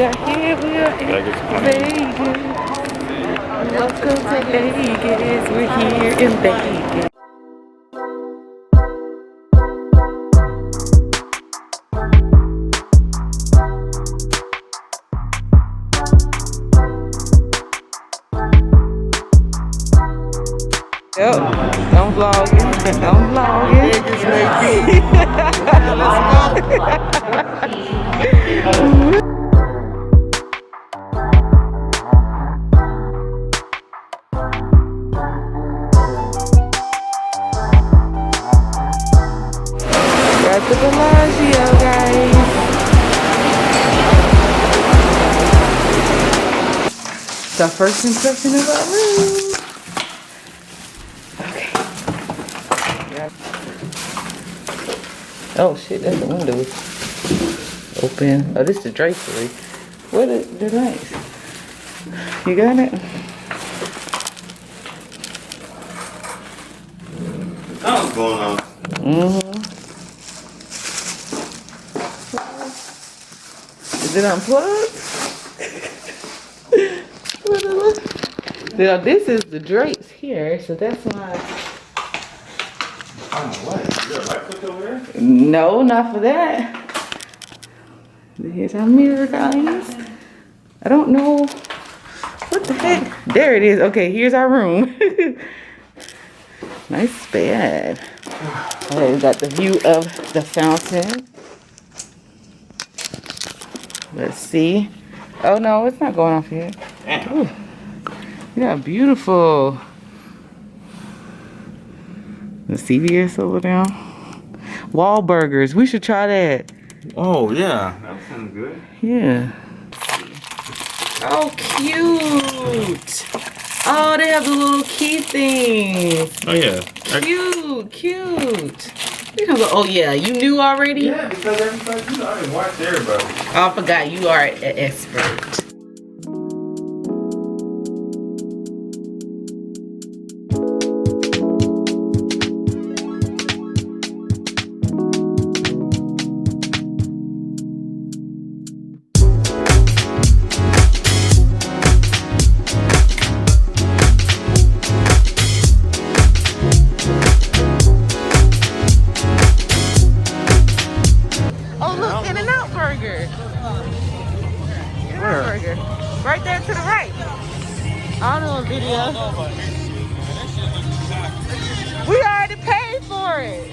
are here, we are in Vegas. Welcome to Vegas, we're here in Vegas. Yep, I'm vlogging. I'm vlogging. Let's go. Got the Bellagio, guys. It's our first impression of our room. Oh shit, that's the window. Open. Oh, this is the drapery. What is the lights? You got it? What's going on? Is it unplugged? Now this is the drapes here, so that's why. What? Is there a light switch over there? No, not for that. Here's our mirror, guys. I don't know. What the heck? There it is. Okay, here's our room. Nice bed. Okay, we got the view of the fountain. Let's see. Oh no, it's not going off here. Ooh. Yeah, beautiful. The CVS over there. Wahlburgers. We should try that. Oh, yeah. That sounds good. Yeah. Oh, cute. Oh, they have the little key things. Oh, yeah. Cute, cute. Oh, yeah. You knew already? Yeah, because everybody, I didn't watch everybody. Oh, I forgot. You are an expert. Right there to the right. I don't know a video. We already paid for it.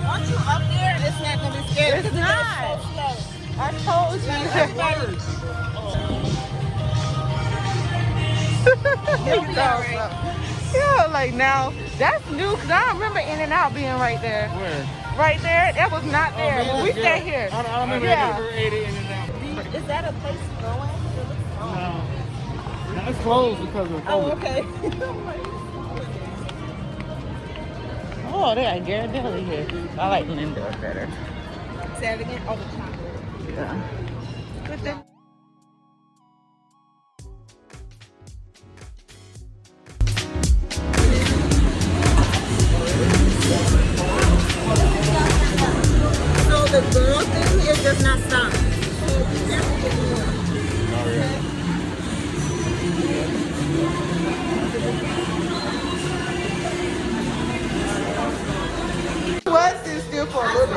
Once you up there, it's not gonna be scary. It's not. I told you. Yeah, like now, that's new, because I remember In-N-Out being right there. Where? Right there, that was not there when we sat here. I don't remember ever ate it In-N-Out. Is that a place to go in? No, it's closed because of COVID. Oh, okay. Oh, they got Ghirardelli here. I like Linda better. Say it again. Oh, the chocolate. Yeah. But then So the girl thing, it does not stop. was still for a little bit.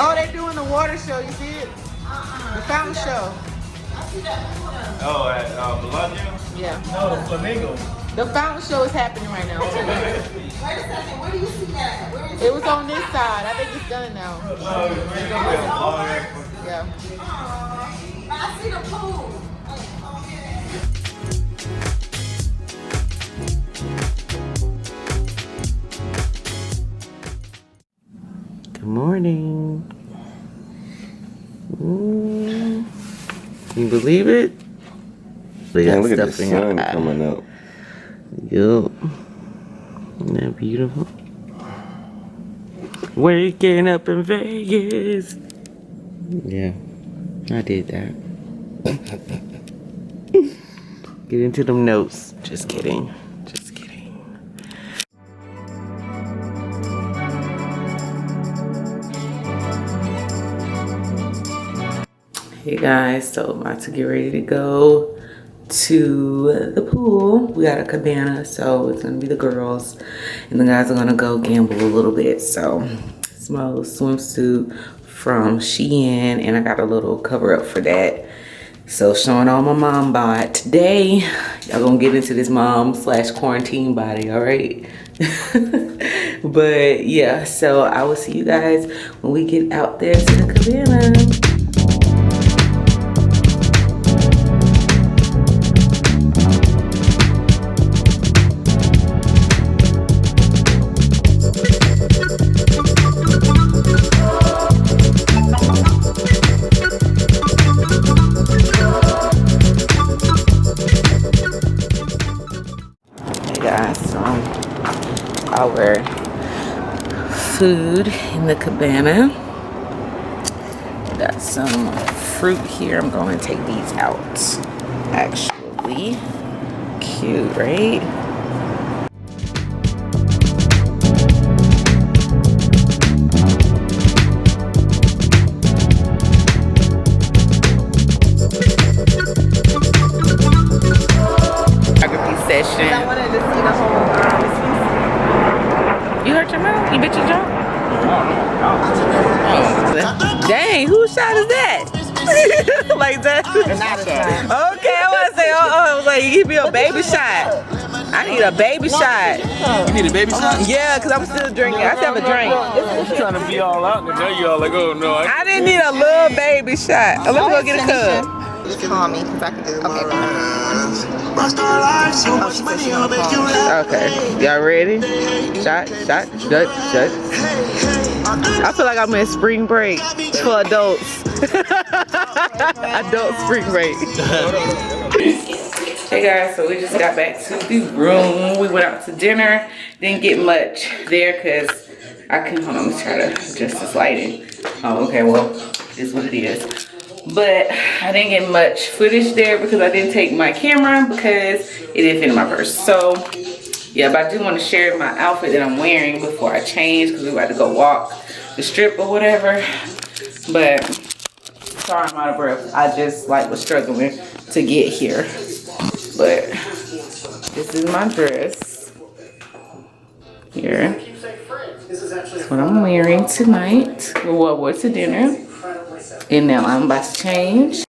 Oh, they're doing the water show. You see it? The fountain show. Oh, at Bellagio? Yeah. No, the flamingo. The fountain show is happening right now. Wait a second, where do you see that? Where is It was on this side. I think it's done now. Yeah. I see the pool. Good morning. Can you believe it? Look Look at the sun coming up. Yup. Isn't that beautiful? Waking up in Vegas. Yeah, I did that. Get into them notes. Just kidding. Just kidding. Hey guys, so I'm about to get ready to go to the pool. We got a cabana, so it's gonna be the girls, and the guys are gonna go gamble a little bit. So it's my little swimsuit from Shein, and I got a little cover up for that. So showing all my mom bod today. Y'all gonna get into this mom / quarantine body, all right? But yeah, so I will see you guys when we get out there to the cabana. Our food in the cabana. Got some fruit here. I'm going to take these out. Actually, cute, right? Photography session. I wanted to see the whole You hurt your mouth? You bit your jaw? Dang, whose shot is that? Like that? Okay, I want to say, I was like, you give me a baby shot. I need a baby shot. You need a baby shot? Yeah, because I'm still drinking. I still have a drink. I'm trying to be all out and tell you all like, oh no. I didn't need a little baby shot. Let me go get a cup. Just call me, because I can do it. Okay, y'all ready? Shot, shot, shut. I feel like I'm in spring break for adults. Adult spring break. Hey guys, so we just got back to the room. We went out to dinner. Didn't get much there because I couldn't, hold on, let me try to adjust this lighting. Oh, okay, well, it is what it is. But I didn't get much footage there because I didn't take my camera because it didn't fit in my purse. So yeah, but I do want to share my outfit that I'm wearing before I change because we're about to go walk the strip or whatever. But sorry, I'm out of breath. I just was struggling to get here. But this is my dress here. That's what I'm wearing tonight. Well, what wore to dinner. And now I'm about to change.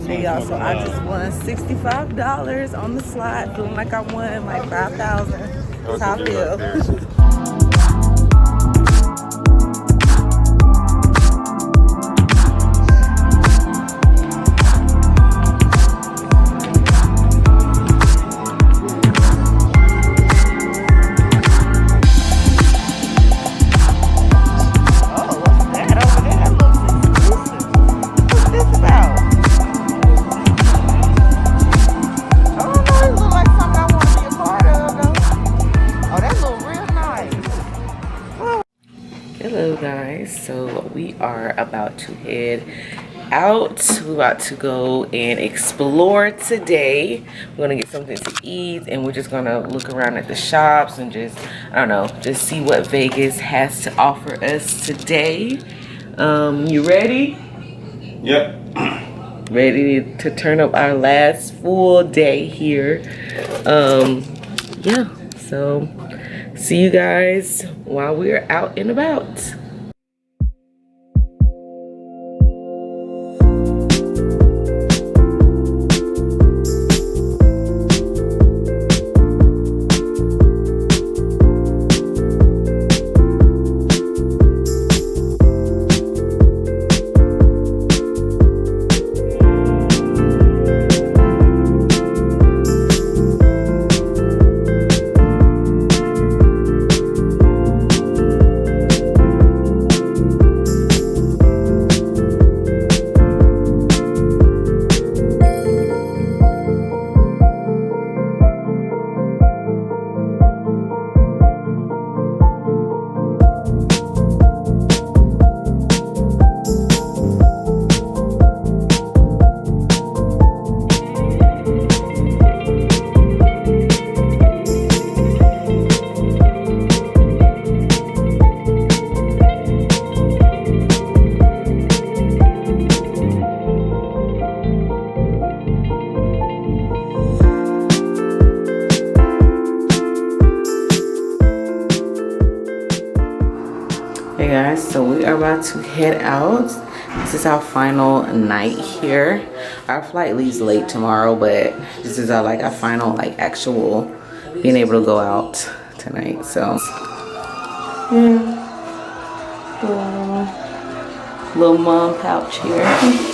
Hey y'all, so I just won $65 on the slot, feeling like I won like 5,000. That's how I feel. Hello guys, so we are about to head out. We're about to go and explore today. We're gonna get something to eat and we're just gonna look around at the shops and just, I don't know, just see what Vegas has to offer us today. You ready? Yep. Ready to turn up our last full day here. Yeah, so see you guys while we're out and about. about to head out. This is our final night here. Our flight leaves late tomorrow, but this is our our final actual being able to go out tonight. So yeah, little mom pouch here.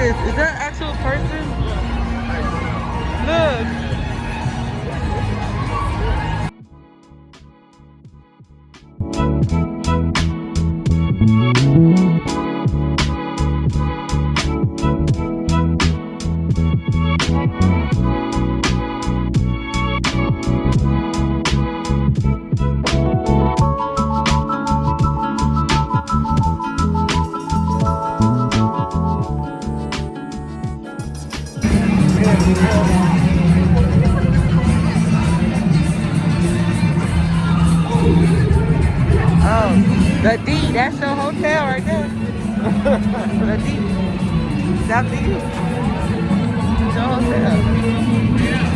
Is that an actual person? Look. Oh, the D, that's your hotel right there. The D. South D. It's your hotel.